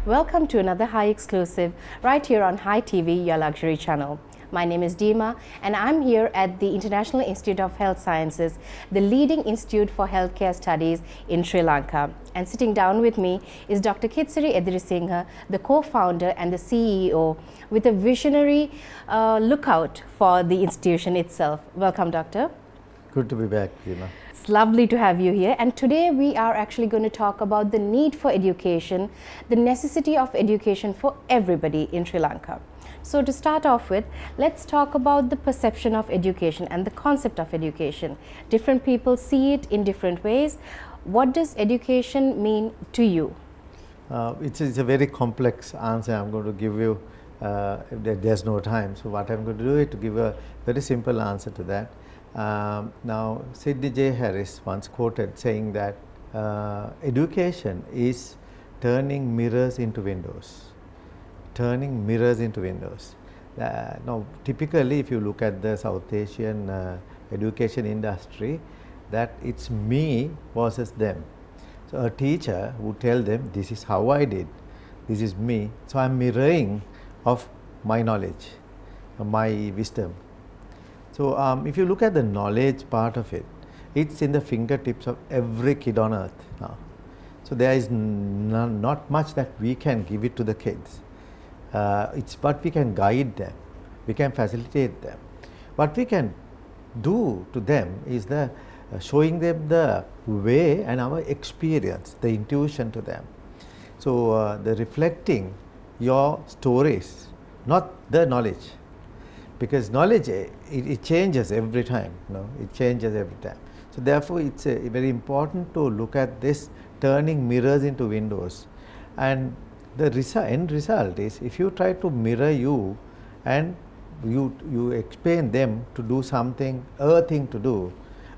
Welcome to another Hi exclusive right here on Hi TV, your luxury channel. My name is Dima and I'm here at the International Institute of Health Sciences, the leading institute for healthcare studies in Sri Lanka. And sitting down with me is Dr. Kitsari Edirisinghe, the co-founder and the CEO, with a visionary lookout for the institution itself. Welcome, Doctor. Good to be back, Dima. It's lovely to have you here, and today we are actually going to talk about the need for education, the necessity of education for everybody in Sri Lanka. So to start off with, let's talk about the perception of education and the concept of education. Different people see it in different ways. What does education mean to you? It's a very complex answer I'm going to give you. There's no time, so what I'm going to do is to give a very simple answer to that. Now, Sidney J. Harris once quoted saying that education is turning mirrors into windows. Turning mirrors into windows. Now, typically, if you look at the South Asian education industry, that it's me versus them. So, a teacher would tell them, this is how I did, this is me. So, I'm mirroring of my knowledge, my wisdom. So, if you look at the knowledge part of it, it's in the fingertips of every kid on earth now. So, there is not much that we can give it to the kids. It's what we can guide them, we can facilitate them. What we can do to them is showing them the way and our experience, the intuition to them. So, the reflecting your stories, not the knowledge. Because knowledge, it changes every time, it changes every time. So therefore, it's very important to look at this turning mirrors into windows. And the end result is, if you try to mirror you and you explain them to do something, a thing to do,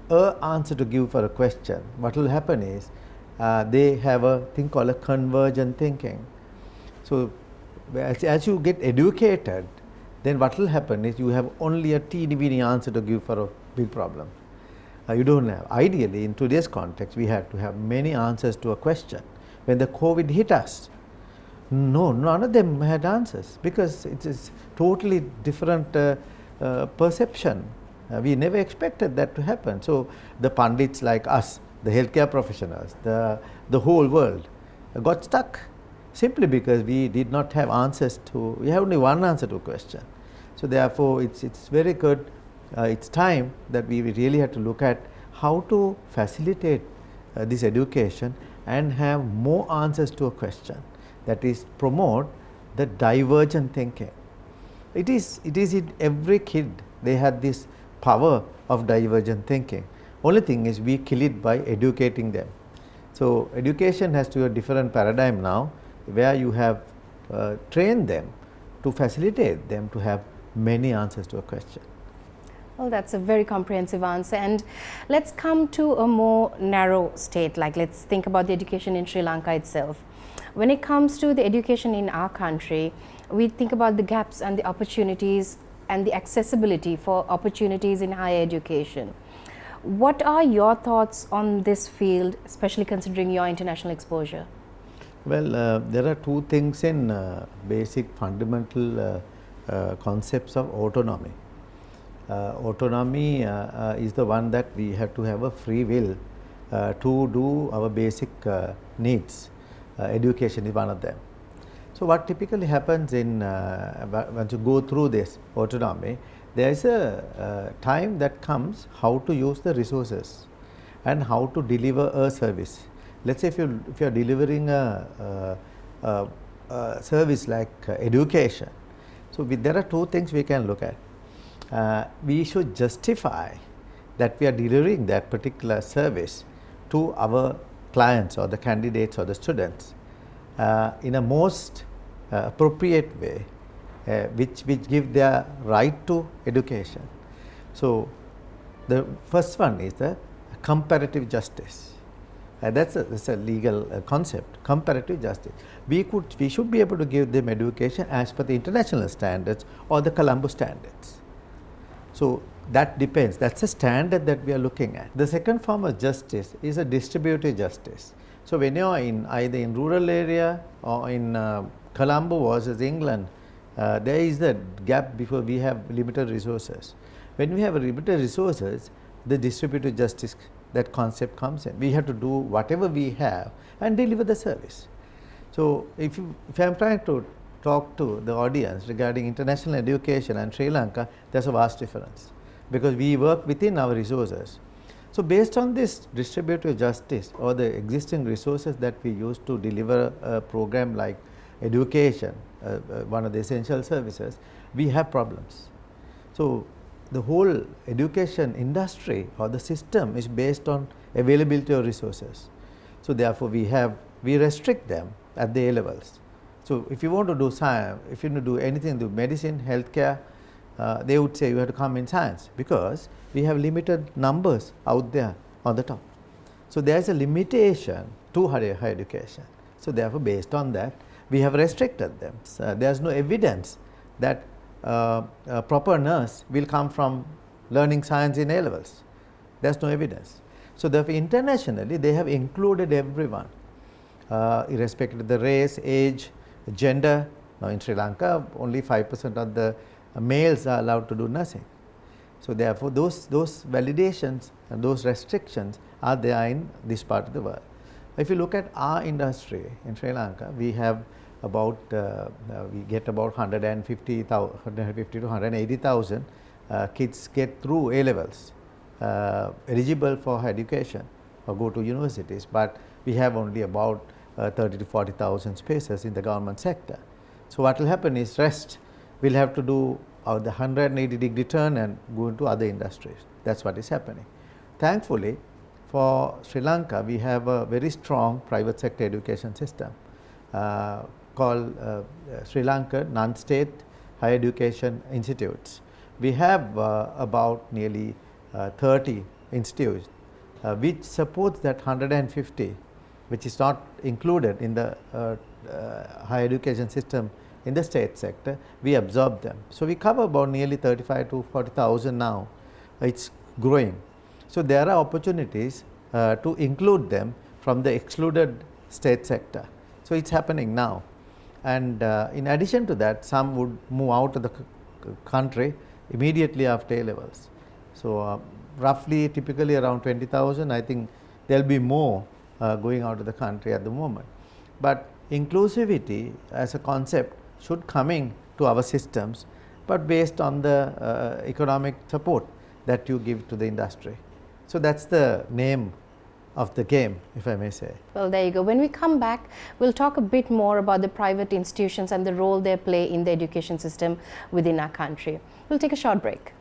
a answer to give for a question, what will happen is they have a thing called a convergent thinking. So as you get educated, then what will happen is you have only a teeny-weeny answer to give for a big problem. You don't have. Ideally, in today's context, we have to have many answers to a question. When the COVID hit us, none of them had answers because it is totally different perception. We never expected that to happen. So the pundits like us, the healthcare professionals, the whole world got stuck. Simply because we did not have answers to, we have only one answer to a question. So therefore, it's very good, it's time that we really have to look at how to facilitate this education and have more answers to a question. That is, promote the divergent thinking. It is in every kid, they had this power of divergent thinking. Only thing is we kill it by educating them. So education has to be a different paradigm now, where you have trained them to facilitate them to have many answers to a question. Well, that's a very comprehensive answer. And let's come to a more narrow state, like let's think about the education in Sri Lanka itself. When it comes to the education in our country, we think about the gaps and the opportunities and the accessibility for opportunities in higher education. What are your thoughts on this field, especially considering your international exposure? Well, there are two things in basic fundamental concepts of autonomy. Autonomy is the one that we have to have a free will to do our basic needs. Education is one of them. So what typically happens in once you go through this autonomy, there is a time that comes how to use the resources and how to deliver a service. Let's say if you are delivering a service like education, so there are two things we can look at. We should justify that we are delivering that particular service to our clients or the candidates or the students in a most appropriate way, which give their right to education. So the first one is the comparative justice. That's a legal concept, comparative justice. We should be able to give them education as per the international standards or the Colombo standards. So that depends. That's a standard that we are looking at. The second form of justice is a distributive justice, So when you are in either in rural area or in Colombo versus England, there is a gap before we have limited resources. When we have limited resources, the distributive justice, that concept comes in. We have to do whatever we have and deliver the service. So if I am trying to talk to the audience regarding international education and Sri Lanka, there's a vast difference because we work within our resources. So based on this distributive justice or the existing resources that we use to deliver a program like education, one of the essential services, we have problems. So the whole education industry or the system is based on availability of resources. So therefore we restrict them at the A levels. So if you want to do science, if you want to do anything, do medicine, healthcare, they would say you have to come in science because we have limited numbers out there on the top. So there is a limitation to higher education. So therefore based on that, we have restricted them. There is no evidence that a proper nurse will come from learning science in A levels. There is no evidence. So therefore internationally they have included everyone, irrespective of the race, age, gender. Now in Sri Lanka only 5% of the males are allowed to do nursing. So therefore those validations and those restrictions are there in this part of the world. If you look at our industry in Sri Lanka, we have about we get about 150 to 180,000 kids get through A levels, eligible for education or go to universities, but we have only about 30 to 40,000 spaces in the government sector. So what will happen is rest will have to do the 180-degree turn and go into other industries. That's what is happening. Thankfully, for Sri Lanka, we have a very strong private sector education system called Sri Lanka Non-State Higher Education Institutes. We have about nearly 30 institutes which supports that 150, which is not included in the higher education system in the state sector. We absorb them. So we cover about nearly 35 to 40,000 now. It's growing. So there are opportunities to include them from the excluded state sector. So it's happening now. And in addition to that, some would move out of the country immediately after A levels. So roughly, typically around 20,000. I think there'll be more going out of the country at the moment. But inclusivity as a concept should come in to our systems, but based on the economic support that you give to the industry. So that's the name of the game, if I may say. Well, there you go. When we come back, we'll talk a bit more about the private institutions and the role they play in the education system within our country. We'll take a short break.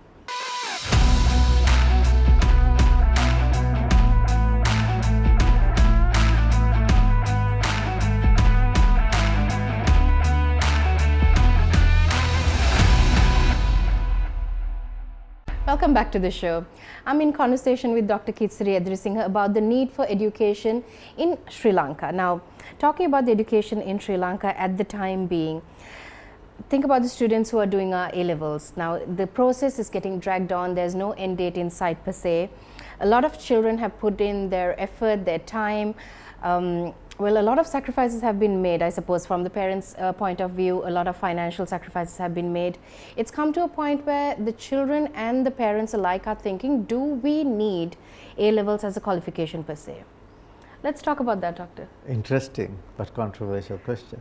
Welcome back to the show. I'm in conversation with Dr. Kitsari Edrisinghe about the need for education in Sri Lanka. Now, talking about the education in Sri Lanka at the time being, think about the students who are doing our A levels. Now, the process is getting dragged on. There's no end date in sight per se. A lot of children have put in their effort, their time. Well, a lot of sacrifices have been made, I suppose, from the parents' point of view. A lot of financial sacrifices have been made. It's come to a point where the children and the parents alike are thinking, do we need A levels as a qualification per se? Let's talk about that, Doctor. Interesting but controversial question.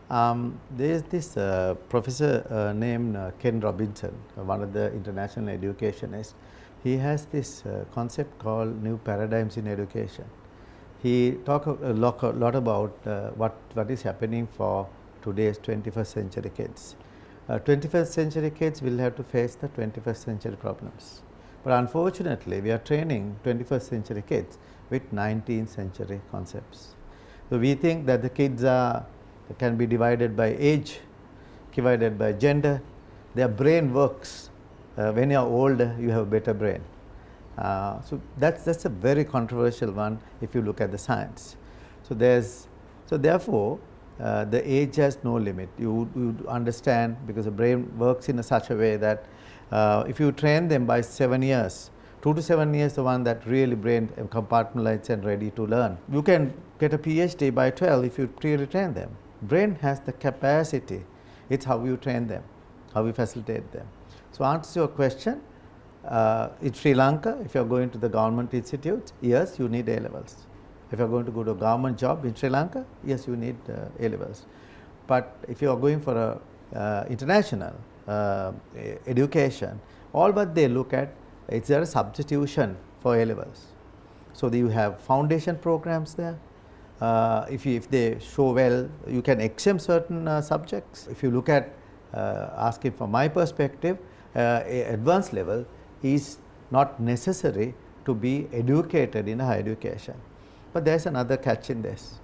There is this professor named Ken Robinson, one of the international educationists. He has this concept called new paradigms in education. He talked a lot about what is happening for today's 21st century kids. 21st century kids will have to face the 21st century problems. But unfortunately, we are training 21st century kids with 19th century concepts. So we think that the kids can be divided by age, divided by gender. Their brain works. When you are older, you have a better brain. So that's a very controversial one if you look at the science. So therefore the age has no limit. You understand, because the brain works in such a way that if you train them by 7 years 2 to 7 years, the one that really brain compartmentalized and ready to learn. You can get a PhD by 12 if you really train them. Brain has the capacity. It's how you train them, how you facilitate them. So answer your question, in Sri Lanka, if you are going to the government institutes, yes, you need A-levels. If you are going to go to a government job in Sri Lanka, yes, you need A-levels. But if you are going for a international education, all what they look at, is there a substitution for A-levels. So you have foundation programs there. If they show well, you can exempt certain subjects. If you look at, asking from my perspective, advanced level is not necessary to be educated in higher education. But there is another catch in this,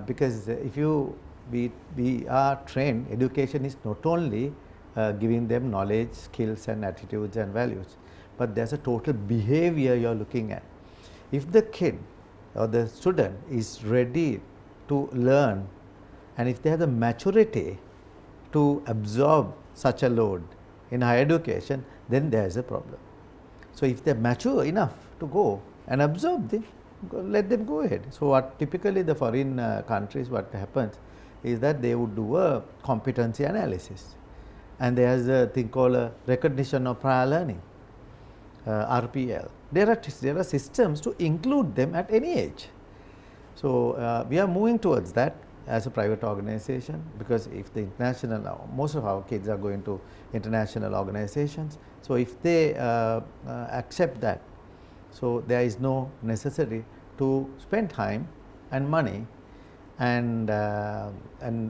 because if we are trained, education is not only giving them knowledge, skills and attitudes and values, but there is a total behavior you are looking at. If the kid or the student is ready to learn, and if they have the maturity to absorb such a load in higher education, then there is a problem. So if they are mature enough to go and absorb them, let them go ahead. So what typically the foreign countries, what happens is that they would do a competency analysis, and there is a thing called a recognition of prior learning, RPL. There are systems to include them at any age. So we are moving towards that as a private organization, because if the international, most of our kids are going to international organizations, so if they accept that, so there is no necessity to spend time and money and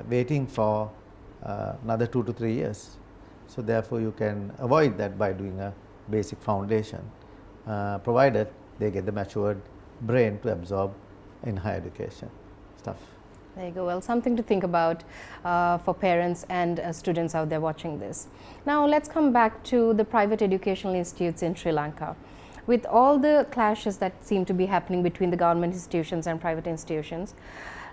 waiting for another 2 to 3 years. So therefore you can avoid that by doing a basic foundation, provided they get the matured brain to absorb in higher education stuff. There you go. Well, something to think about for parents and students out there watching this. Now let's come back to the private educational institutes in Sri Lanka. With all the clashes that seem to be happening between the government institutions and private institutions,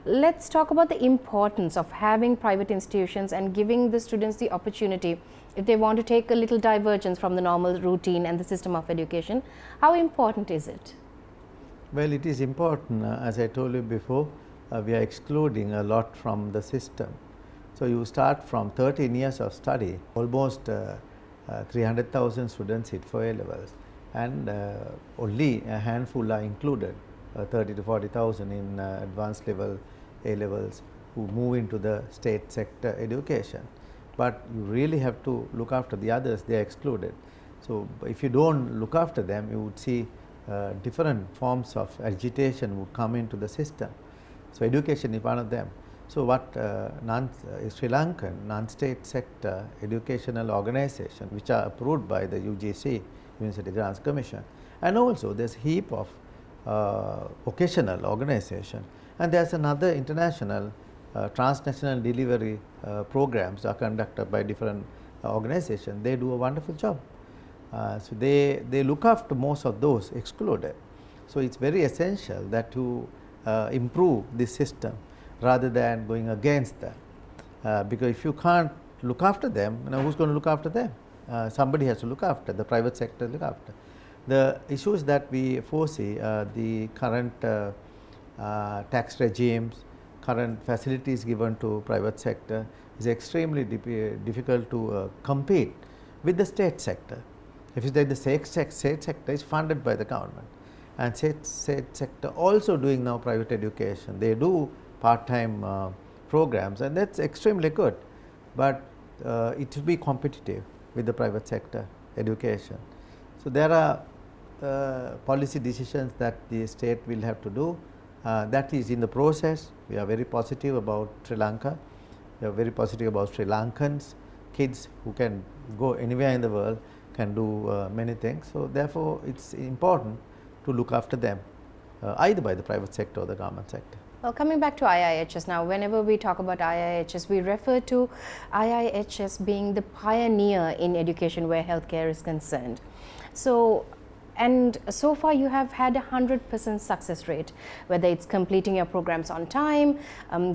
let's talk about the importance of having private institutions and giving the students the opportunity, if they want to take a little divergence from the normal routine and the system of education. How important is it? Well, it is important. As I told you before, we are excluding a lot from the system. So you start from 13 years of study, almost 300,000 students sit for A-levels, and only a handful are included, 30 to 40,000 in advanced level A-levels, who move into the state sector education. But you really have to look after the others, they are excluded. So if you don't look after them, you would see different forms of agitation would come into the system. So education is one of them. So what Sri Lankan non-state sector educational organization, which are approved by the UGC, University Grants Commission, and also there's a heap of vocational organization, and there's another international transnational delivery programs are conducted by different organizations. They do a wonderful job. So they look after most of those excluded. So it's very essential that you improve this system rather than going against them, because if you can't look after them, who's going to look after them? Somebody has to look after, the private sector look after. The issues that we foresee, the current tax regimes, current facilities given to private sector is extremely difficult to compete with the state sector. If you say the state sector is funded by the government, and state sector also doing now private education, they do part-time programs, and that's extremely good, but it will be competitive with the private sector education. So there are policy decisions that the state will have to do. That is in the process. We are very positive about Sri Lanka. We are very positive about Sri Lankans. Kids who can go anywhere in the world can do many things. So therefore, it's important to look after them, either by the private sector or the government sector. Well, coming back to IIHS now, whenever we talk about IIHS, we refer to IIHS being the pioneer in education where healthcare is concerned. So far you have had 100% success rate, whether it's completing your programs on time,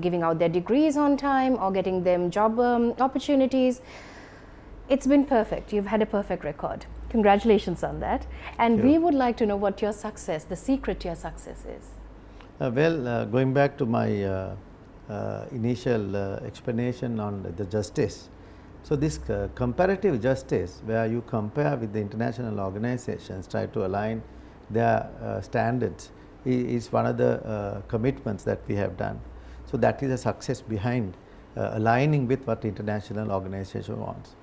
giving out their degrees on time, or getting them job opportunities. It's been perfect. You've had a perfect record. Congratulations on that. And Thank we you. would like to know what your success, the secret to your success is. Going back to my initial explanation on the justice. So, this comparative justice, where you compare with the international organizations, try to align their standards, is one of the commitments that we have done. So, that is a success behind aligning with what the international organization wants.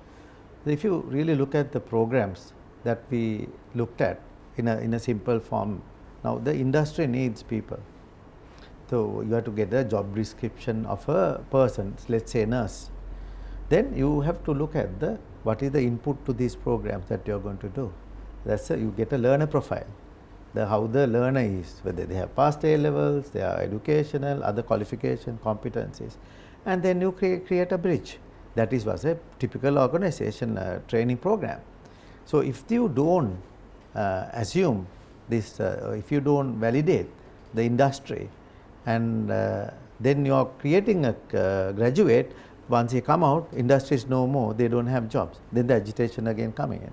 So, if you really look at the programs that we looked at in a simple form, now the industry needs people. So, you have to get a job description of a person, let's say a nurse. Then you have to look at what is the input to these programs that you are going to do. You get a learner profile, how the learner is, whether they have passed A levels, they are educational, other qualification, competencies, and then you create a bridge. That was a typical organization training program. So, if you don't assume this, if you don't validate the industry, and then you are creating a graduate, once they come out, industry is no more, they don't have jobs, then the agitation again coming in.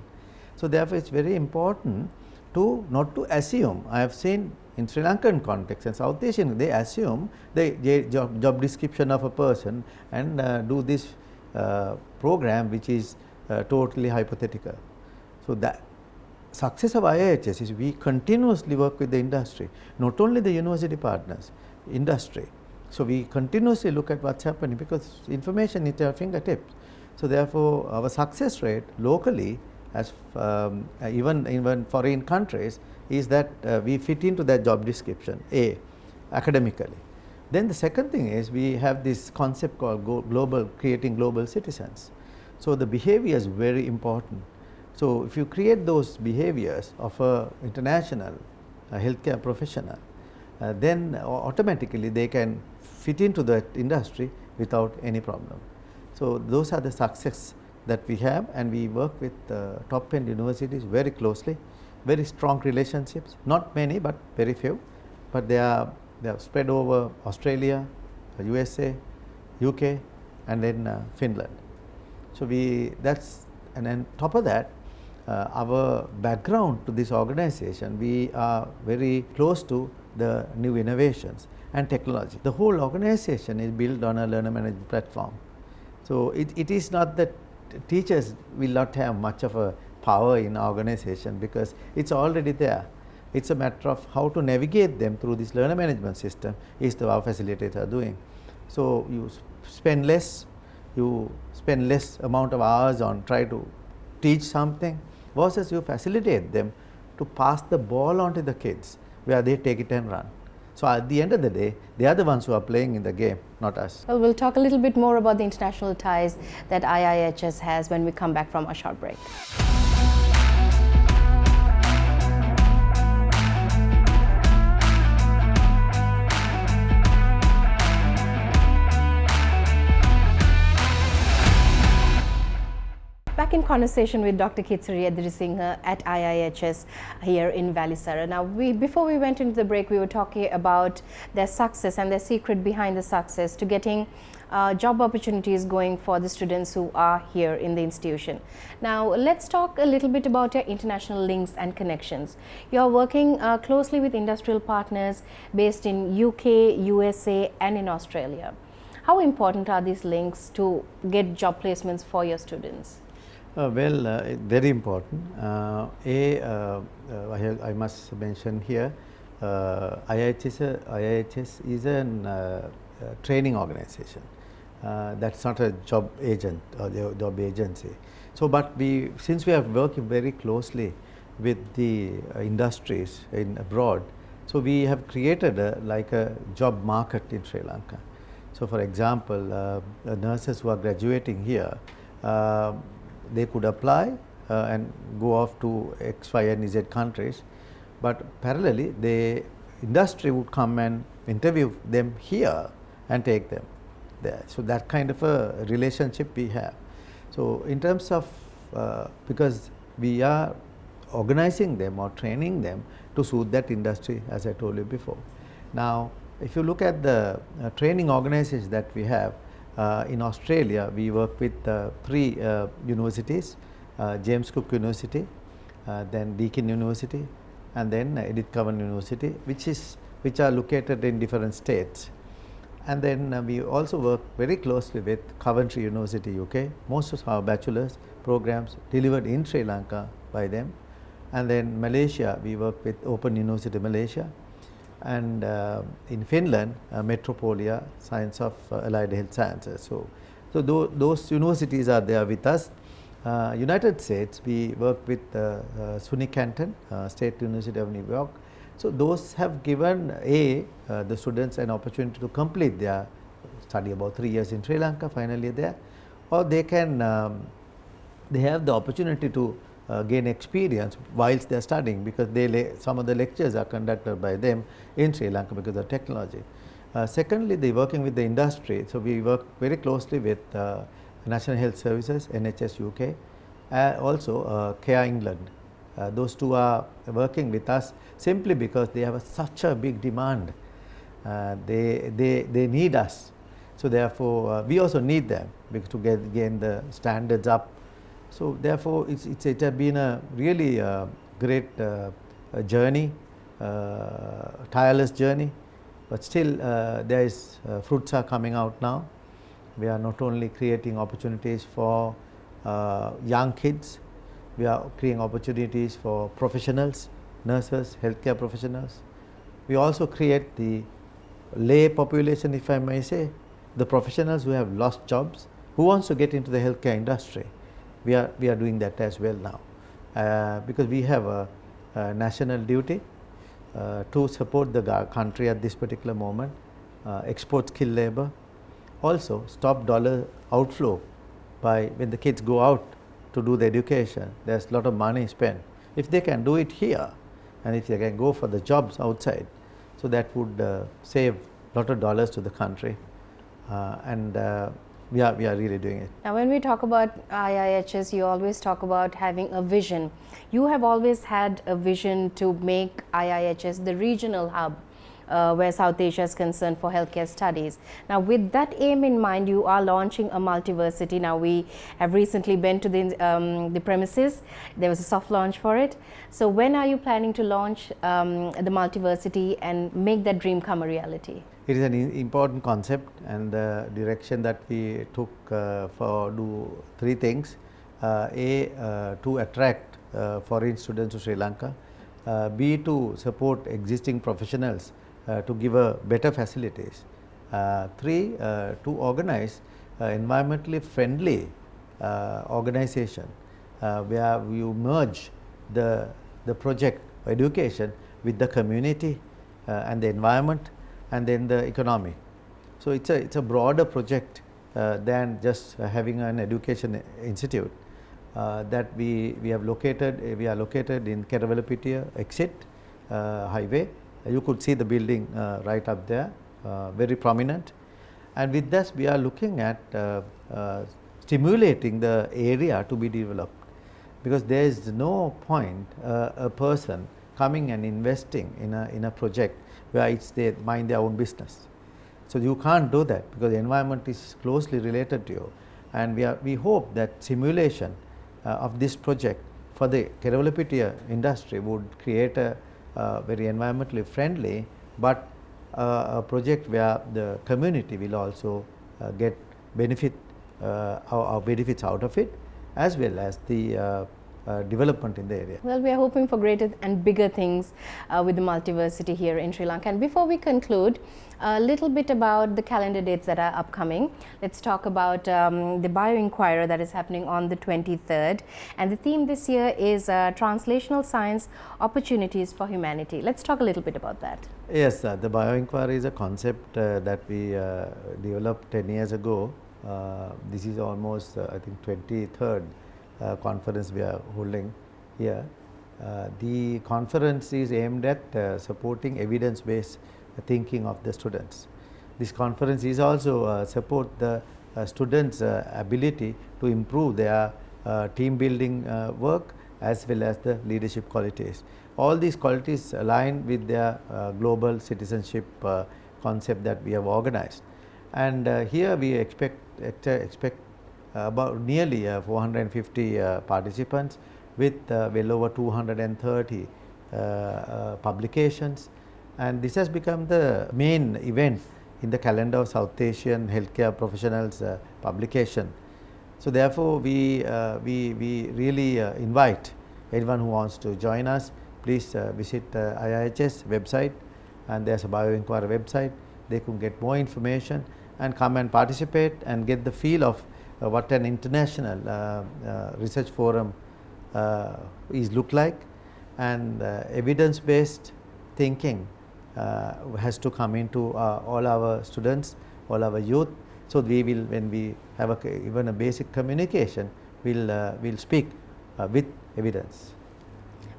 So, therefore, it is very important to not to assume. I have seen in Sri Lankan context and South Asian, they assume the job description of a person and do this program which is totally hypothetical. So, the success of IIHS is we continuously work with the industry, not only the university partners, industry. So, we continuously look at what is happening because information is at our fingertips. So, therefore, our success rate locally as even foreign countries is that we fit into that job description academically. Then the second thing is we have this concept called creating global citizens. So, the behavior is very important. So, if you create those behaviors of an international healthcare professional, then automatically they can fit into the industry without any problem. So, those are the success that we have, and we work with top end universities very closely, very strong relationships, not many but very few, but they are spread over Australia, USA, UK and then Finland. So, and then top of that, our background to this organization, we are very close to the new innovations and technology. The whole organization is built on a learner management platform. So, it is not that teachers will not have much of a power in our organization because it is already there. It is a matter of how to navigate them through this learner management system is our facilitators are doing. So, you spend less amount of hours on try to teach something versus you facilitate them to pass the ball on to the kids where they take it and run. So, at the end of the day, they are the ones who are playing in the game, not us. Well, we'll talk a little bit more about the international ties that IIHS has when we come back from a short break. Back in conversation with Dr. Kitsari Adrisinghe at IIHS here in Valisara. Now, before we went into the break, we were talking about their success and their secret behind the success to getting job opportunities going for the students who are here in the institution. Now, let's talk a little bit about your international links and connections. You are working closely with industrial partners based in UK, USA and in Australia. How important are these links to get job placements for your students? Very important. I must mention here, IIHS is a training organization. That's not a job agent or job agency. So, but since we are working very closely with the industries in abroad, so we have created like a job market in Sri Lanka. So, for example, nurses who are graduating here, they could apply and go off to X, Y and Z countries, but parallelly the industry would come and interview them here and take them there. So, that kind of a relationship we have. So, in terms of because we are organizing them or training them to suit that industry, as I told you before. Now, if you look at the training organizations that we have, in Australia, we work with 3 universities, James Cook University, then Deakin University, and then Edith Cowan University, which are located in different states. And then we also work very closely with Coventry University, UK. Most of our bachelor's programs delivered in Sri Lanka by them. And then Malaysia, we work with Open University Malaysia. And in Finland, Metropolia Science of Allied Health Sciences. So those universities are there with us. United States, we work with SUNY Canton, State University of New York. So those have given the students an opportunity to complete their study about 3 years in Sri Lanka, finally there, or they can they have the opportunity to gain experience whilst they are studying, because some of the lectures are conducted by them in Sri Lanka because of technology. Secondly, they working with the industry. So we work very closely with National Health Services, NHS UK, also Care England. Those two are working with us simply because they have such a big demand. They need us. So therefore, we also need them because to gain the standards up. So therefore, it has been a really great journey, tireless journey. But still, there is fruits are coming out now. We are not only creating opportunities for young kids, we are creating opportunities for professionals, nurses, healthcare professionals. We also create the lay population, if I may say, the professionals who have lost jobs, who wants to get into the healthcare industry. We are doing that as well now, because we have a national duty to support the country at this particular moment, export skilled labor, also stop dollar outflow by when the kids go out to do the education. There's a lot of money spent. If they can do it here, and if they can go for the jobs outside, so that would save a lot of dollars to the country, and we are really doing it. Now, when we talk about IIHS, you always talk about having a vision. You have always had a vision to make IIHS the regional hub where South Asia is concerned for healthcare studies. Now, with that aim in mind, you are launching a multiversity. Now, we have recently been to the premises. There was a soft launch for it. So, when are you planning to launch the multiversity and make that dream come a reality? It is an important concept, and the direction that we took for do three things. To attract foreign students to Sri Lanka. B, to support existing professionals to give better facilities. 3, to organize environmentally friendly organization where you merge the project education with the community and the environment and then the economy. So it's a broader project than just having an education institute that we are located in Kerawalapitia exit highway. You could see the building right up there, very prominent. And with this, we are looking at stimulating the area to be developed, because there is no point a person coming and investing in a project where they mind their own business. So you can't do that, because the environment is closely related to you. And we hope that simulation of this project for the Kerawalapitia industry would create a very environmentally friendly, but a project where the community will also get benefits out of it, as well as the development in the area. Well, we are hoping for greater and bigger things with the multiversity here in Sri Lanka. And before we conclude, a little bit about the calendar dates that are upcoming. Let's talk about the Bio-Inquirer that is happening on the 23rd. And the theme this year is Translational Science Opportunities for Humanity. Let's talk a little bit about that. Yes, the Bio-Inquirer is a concept that we developed 10 years ago. This is almost, I think, 23rd conference we are holding here. The conference is aimed at supporting evidence-based thinking of the students. This conference is also support the students' ability to improve their team building work, as well as the leadership qualities. All these qualities align with their global citizenship concept that we have organized. And here we expect about nearly 450 participants, with well over 230 publications, and this has become the main event in the calendar of South Asian healthcare professionals publication. So therefore, we really invite anyone who wants to join us. Please visit IIHS website, and there's a bioinquiry website. They can get more information and come and participate and get the feel of what an international research forum is look like, and evidence-based thinking has to come into all our students, all our youth. So we will, when we have even a basic communication, we'll speak with evidence.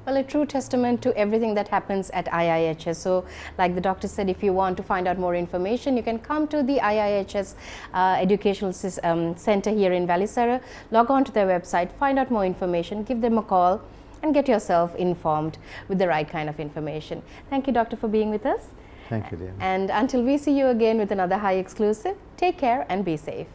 Well, a true testament to everything that happens at IIHS. So, like the doctor said, if you want to find out more information, you can come to the IIHS Educational Center here in Valisara, log on to their website, find out more information, give them a call and get yourself informed with the right kind of information. Thank you, doctor, for being with us. Thank you, dear. And until we see you again with another Hi exclusive, take care and be safe.